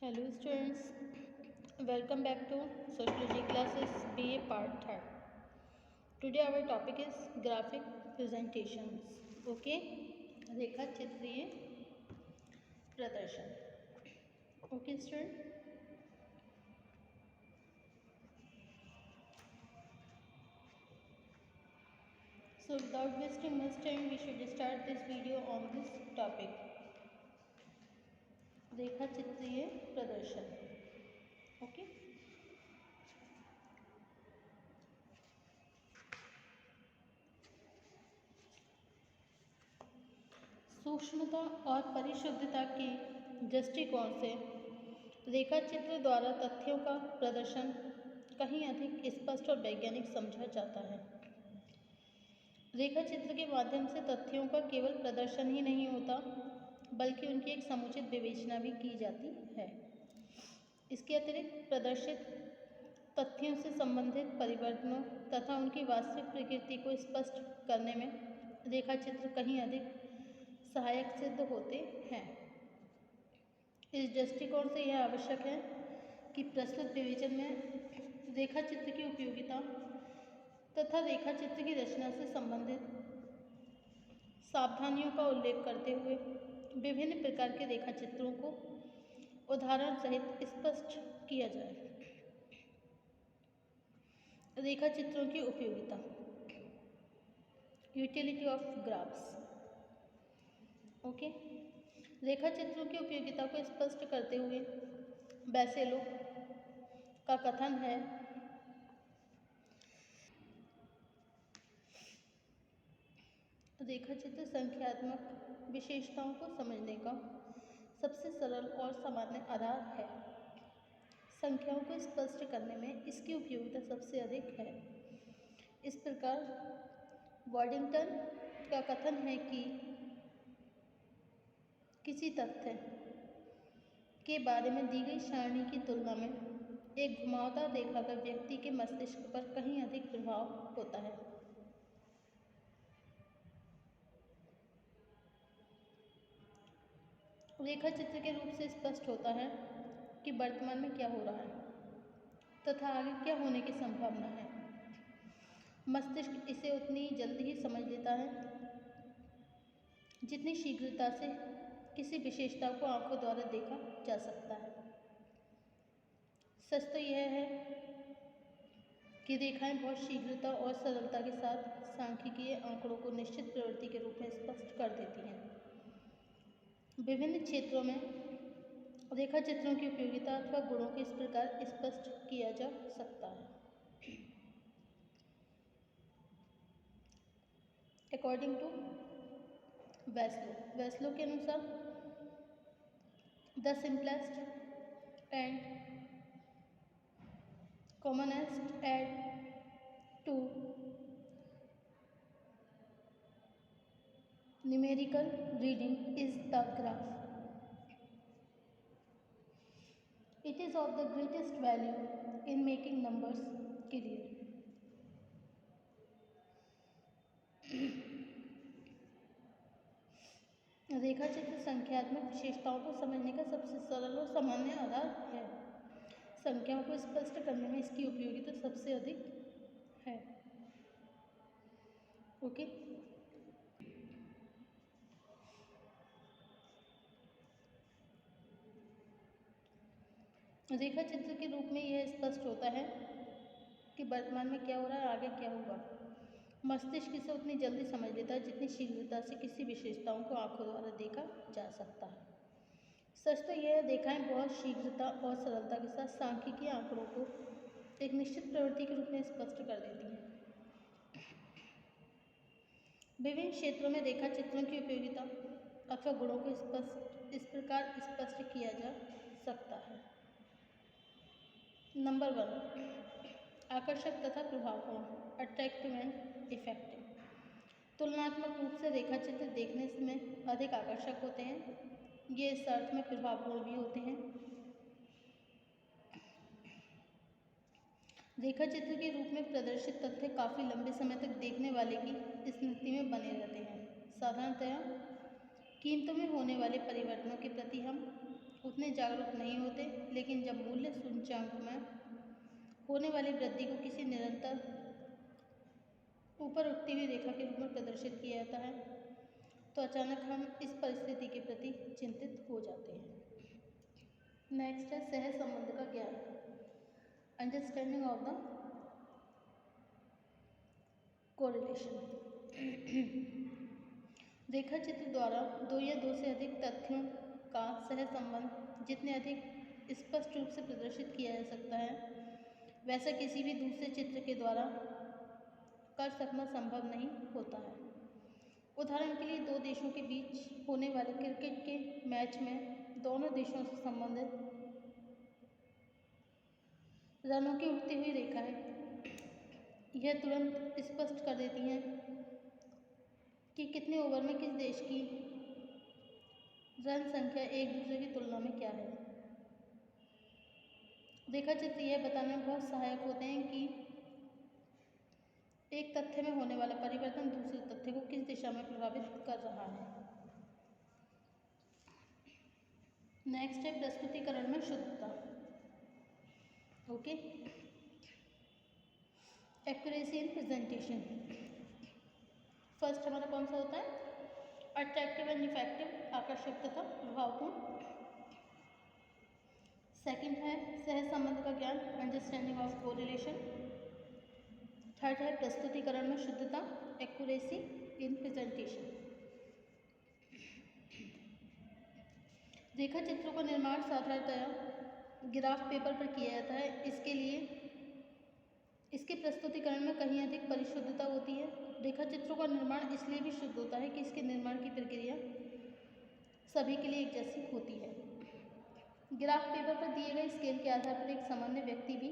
Hello students, welcome back to Sociology classes BA part 3rd. Today our topic is graphic presentations. Okay, रेखा चित्रीय प्रदर्शन. Okay student. So without wasting much time, we should start this video on this topic. रेखा चित्रीय प्रदर्शन. Okay. सूक्ष्मता और परिशुद्धता के दृष्टिकोण से रेखाचित्र द्वारा तथ्यों का प्रदर्शन कहीं अधिक स्पष्ट और वैज्ञानिक समझा जाता है। रेखाचित्र के माध्यम से तथ्यों का केवल प्रदर्शन ही नहीं होता, बल्कि उनकी एक समुचित विवेचना भी की जाती है। इसके अतिरिक्त प्रदर्शित तथ्यों से संबंधित परिवर्तनों तथा उनकी वास्तविक प्रकृति को स्पष्ट करने में रेखाचित्र कहीं अधिक सहायक सिद्ध होते हैं। इस दृष्टिकोण से यह आवश्यक है कि प्रस्तुत विवेचन में रेखाचित्र की उपयोगिता तथा रेखाचित्र की रचना से संबंधित सावधानियों का उल्लेख करते हुए विभिन्न प्रकार के रेखाचित्रों को उदाहरण सहित स्पष्ट किया जाए। रेखाचित्रों की उपयोगिता, यूटिलिटी ऑफ ग्राफ्स. ओके, रेखाचित्रों की उपयोगिता को स्पष्ट करते हुए बेसेलो का कथन है, रेखाचित्र संख्यात्मक विशेषताओं को समझने का सबसे सरल और सामान्य आधार है। संख्याओं को स्पष्ट करने में इसकी उपयोगिता सबसे अधिक है। इस प्रकार वॉडिंगटन का कथन है कि किसी तथ्य के बारे में दी गई सारणी की तुलना में एक घुमावदार रेखा का व्यक्ति के मस्तिष्क पर कहीं अधिक प्रभाव होता है। रेखाचित्र के रूप से स्पष्ट होता है कि वर्तमान में क्या हो रहा है तथा आगे क्या होने की संभावना है। मस्तिष्क इसे उतनी जल्दी ही समझ लेता है जितनी शीघ्रता से किसी विशेषता को आंखों द्वारा देखा जा सकता है। सच तो यह है कि रेखाएं बहुत शीघ्रता और सरलता के साथ सांख्यिकीय आंकड़ों को निश्चित प्रवृत्ति के रूप में स्पष्ट कर देती हैं। विभिन्न क्षेत्रों में रेखाचित्रों की उपयोगिता अथवा गुणों को इस प्रकार स्पष्ट किया जा सकता है। अकॉर्डिंग टू वेस्लो के अनुसार the simplest and commonest aid to numerical reading is the graph. It is of the greatest value in making numbers clear. रेखाचित्र संख्यात्मक विशेषताओं को समझने का सबसे सरल और सामान्य आधार है। संख्याओं को स्पष्ट करने में इसकी उपयोगिता सबसे अधिक है। ओके, रेखाचित्र के रूप में यह स्पष्ट होता है कि वर्तमान में क्या हो रहा है, आगे क्या होगा। मस्तिष्क इसे उतनी जल्दी समझ लेता है जितनी शीघ्रता से किसी विशेषताओं को आंखों द्वारा देखा जा सकता है। सच तो यह रेखाएं बहुत शीघ्रता और सरलता के साथ सांख्यिकीय आंकड़ों को एक निश्चित प्रवृत्ति के रूप में स्पष्ट कर देती हैं। विभिन्न क्षेत्रों में रेखाचित्रों की उपयोगिता अथवा गुणों को इस प्रकार स्पष्ट किया जा सकता है। नंबर 1, आकर्षक तथा प्रभावपूर्ण, अट्रैक्टिव एंड इफेक्टिव. तुलनात्मक रूप से रेखाचित्र देखने में अधिक आकर्षक होते हैं। ये इस अर्थ में प्रभावपूर्ण भी होते हैं। रेखाचित्र के रूप में प्रदर्शित तथ्य काफ़ी लंबे समय तक देखने वाले की स्मृति में बने रहते हैं। साधारणतया कीमतों में होने वाले परिवर्तनों के प्रति हम उतना उतने जागरूक नहीं होते, लेकिन जब मूल्य सूचकांक में होने वाली वृद्धि को किसी निरंतर ऊपर उठती हुई रेखा के रूप में प्रदर्शित किया जाता है तो अचानक हम इस परिस्थिति के प्रति चिंतित हो जाते हैं। नेक्स्ट है सह संबंध का ज्ञान, अंडरस्टैंडिंग ऑफ द कोरिलेशन। रेखा चित्र द्वारा दो या दो से अधिक तथ्यों का सह संबंध जितने अधिक स्पष्ट रूप से प्रदर्शित किया जा सकता है, वैसा किसी भी दूसरे चित्र के द्वारा कर सकना संभव नहीं होता है। उदाहरण के लिए दो देशों के बीच होने वाले क्रिकेट के मैच में दोनों देशों से संबंधित रनों की उठती हुई रेखाएं यह तुरंत स्पष्ट कर देती हैं कि कितने ओवर में किस देश की रन संख्या एक दूसरे की तुलना में क्या है। रेखा चित्र यह बताने में बहुत सहायक होते हैं कि एक तथ्य में होने वाला परिवर्तन दूसरे तथ्य को किस दिशा में प्रभावित कर रहा है। नेक्स्ट है प्रस्तुतिकरण में शुद्धता। Okay, accuracy in presentation. First हमारा कौन सा होता है? अट्रैक्टिव एंड इफेक्टिव, आकर्षक तथा प्रभावपूर्ण। सेकंड है सह संबंध का ज्ञान, अंडरस्टैंडिंग ऑफ कोरिलेशन। थर्ड है प्रस्तुतिकरण में शुद्धता, एक्यूरेसी इन प्रेजेंटेशन। रेखा चित्रों का निर्माण साधारणतया ग्राफ पेपर पर किया जाता है। इसके लिए इसके प्रस्तुतिकरण में कहीं अधिक परिशुद्धता होती है। रेखा चित्रों का निर्माण इसलिए भी शुद्ध होता है कि इसके निर्माण की प्रक्रिया सभी के लिए एक जैसी होती है। ग्राफ पेपर पर दिए गए स्केल के आधार पर एक सामान्य व्यक्ति भी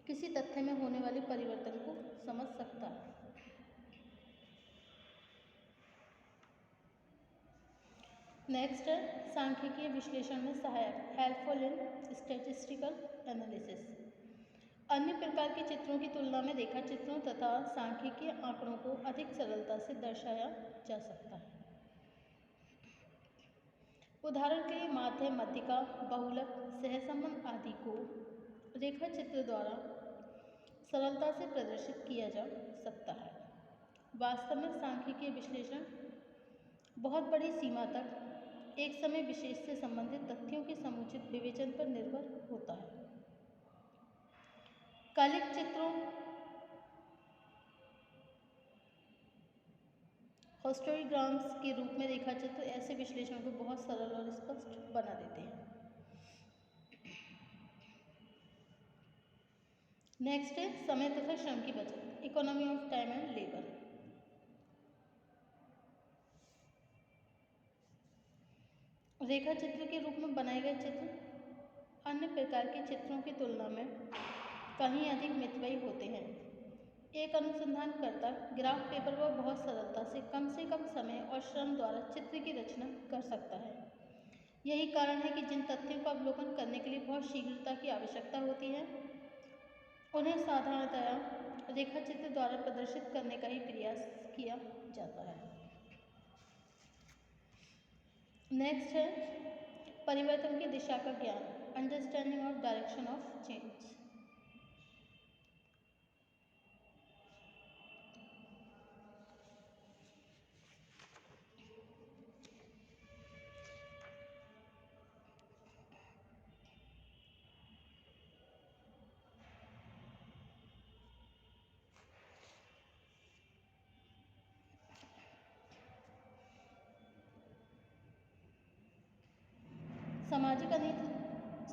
किसी तथ्य में होने वाले परिवर्तन को समझ सकता है। नेक्स्ट है सांख्यिकीय विश्लेषण में सहायक, हेल्पफुल इन स्टैटिस्टिकल एनालिसिस। अन्य प्रकार के चित्रों की तुलना में रेखा चित्रों तथा सांख्यिकीय आंकड़ों को अधिक सरलता से दर्शाया जा सकता है। उदाहरण के लिए माध्य, मध्यिका, बहुलक, सहसंबंध आदि को रेखा चित्र द्वारा सरलता से प्रदर्शित किया जा सकता है। वास्तव में सांख्यिकीय विश्लेषण बहुत बड़ी सीमा तक एक समय विशेष से संबंधित तथ्यों के समुचित विवेचन पर निर्भर होता है। कालिक चित्रों, हिस्टोग्राम्स के रूप में रेखा चित्र ऐसे विश्लेषण को बहुत सरल और स्पष्ट बना देते हैं। नेक्स्ट है समय तथा श्रम की बचत, economy of time and labour. रेखा चित्र के रूप में बनाए गए चित्र अन्य प्रकार के चित्रों की तुलना में कहीं अधिक मितव्ययी होते हैं। एक अनुसंधानकर्ता ग्राफ पेपर पर बहुत सरलता से कम समय और श्रम द्वारा चित्र की रचना कर सकता है। यही कारण है कि जिन तथ्यों का अवलोकन करने के लिए बहुत शीघ्रता की आवश्यकता होती है, उन्हें साधारणतया रेखा चित्र द्वारा प्रदर्शित करने का ही प्रयास किया जाता है। नेक्स्ट है परिवर्तन की दिशा का ज्ञान, understanding of direction of change.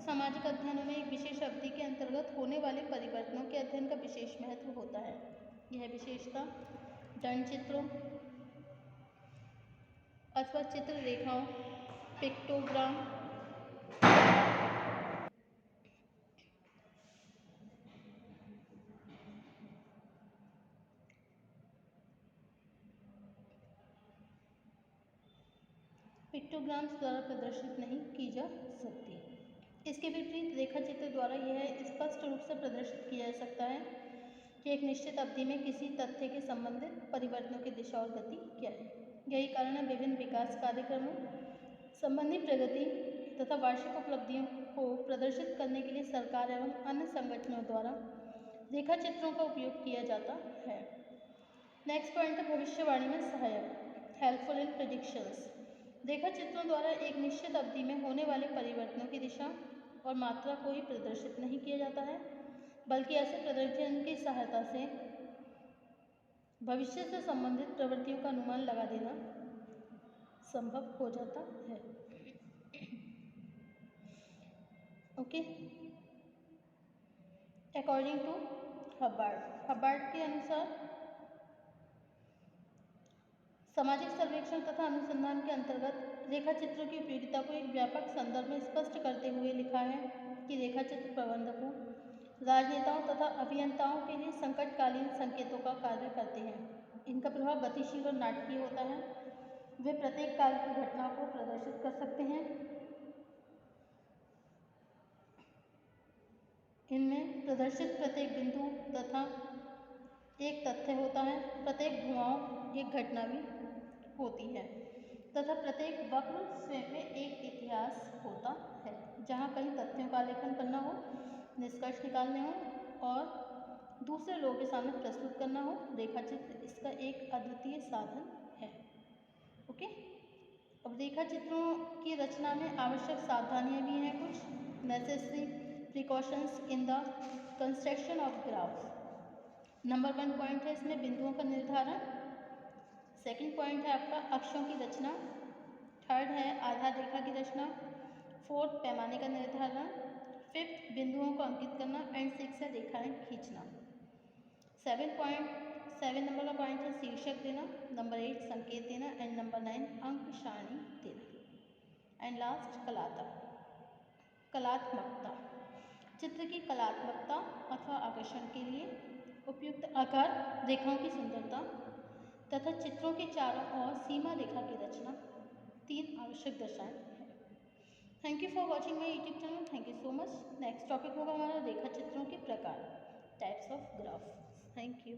सामाजिक अध्ययनों में एक विशेष अवधि के अंतर्गत होने वाले परिवर्तनों के अध्ययन का विशेष महत्व होता है। यह विशेषता दंड चित्रों अथवा चित्र रेखाओं, पिक्टोग्राम, पिक्टोग्राम्स द्वारा प्रदर्शित नहीं की जा सकती। इसके विपरीत रेखा चित्र द्वारा यह स्पष्ट रूप से प्रदर्शित किया जा सकता है कि एक निश्चित अवधि में किसी तथ्य के संबंधित परिवर्तनों की दिशा और गति क्या है। यही कारण है विभिन्न विकास कार्यक्रमों संबंधी प्रगति तथा वार्षिक उपलब्धियों को प्रदर्शित करने के लिए सरकार एवं अन्य संगठनों द्वारा रेखा चित्रों का उपयोग किया जाता है। नेक्स्ट पॉइंट है भविष्यवाणी में सहायक, हेल्पफुल इन प्रेडिक्शंस। रेखा चित्रों द्वारा एक निश्चित अवधि में होने वाले परिवर्तनों की दिशा और मात्रा को ही प्रदर्शित नहीं किया जाता है, बल्कि ऐसे प्रदर्शन की सहायता से भविष्य से संबंधित प्रवृत्तियों का अनुमान लगा देना संभव हो जाता है। ओके, अकॉर्डिंग टू हब्बार्ड के अनुसार सामाजिक सर्वेक्षण तथा अनुसंधान के अंतर्गत रेखा चित्रों की उपयोगिता को एक व्यापक संदर्भ में स्पष्ट करते हुए लिखा है कि रेखा चित्र प्रबंधकों, राजनेताओं तथा अभियंताओं के लिए संकटकालीन संकेतों का कार्य करते हैं। इनका प्रभाव गतिशील और नाटकीय होता है। वे प्रत्येक काल की घटनाओं को प्रदर्शित कर सकते हैं। इनमें प्रदर्शित प्रत्येक बिंदु तथा एक तथ्य होता है, प्रत्येक धुआं एक घटना भी होती है तथा प्रत्येक वक्र स्वयं में एक इतिहास होता है। जहाँ कहीं तथ्यों का आलेखन करना हो, निष्कर्ष निकालने हो और दूसरे लोगों के सामने प्रस्तुत करना हो, रेखा चित्र इसका एक अद्वितीय साधन है। ओके, अब रेखा चित्रों की रचना में आवश्यक सावधानियाँ भी हैं कुछ। Necessary precautions in the construction of graph. Number 1 point है इसमें बिंदुओं का निर्धारण। सेकंड पॉइंट है आपका अक्षों की रचना। थर्ड है आधार रेखा की रचना। फोर्थ पैमाने का निर्धारण। फिफ्थ बिंदुओं को अंकित करना एंड 6 है रेखाएं खींचना। 7 नंबर का पॉइंट है शीर्षक देना। नंबर 8 संकेत देना एंड नंबर 9 अंक सारणी देना। एंड लास्ट कलात्मकता। चित्र की कलात्मकता अथवा आकर्षण के लिए उपयुक्त आकार, रेखाओं की सुंदरता तथा चित्रों के चारों ओर सीमा रेखा की रचना 3 आवश्यक दशाएं हैं। Thank you for watching my YouTube channel. Thank you so much. Next topic होगा हमारा रेखा चित्रों के प्रकार, types of graph. Thank you.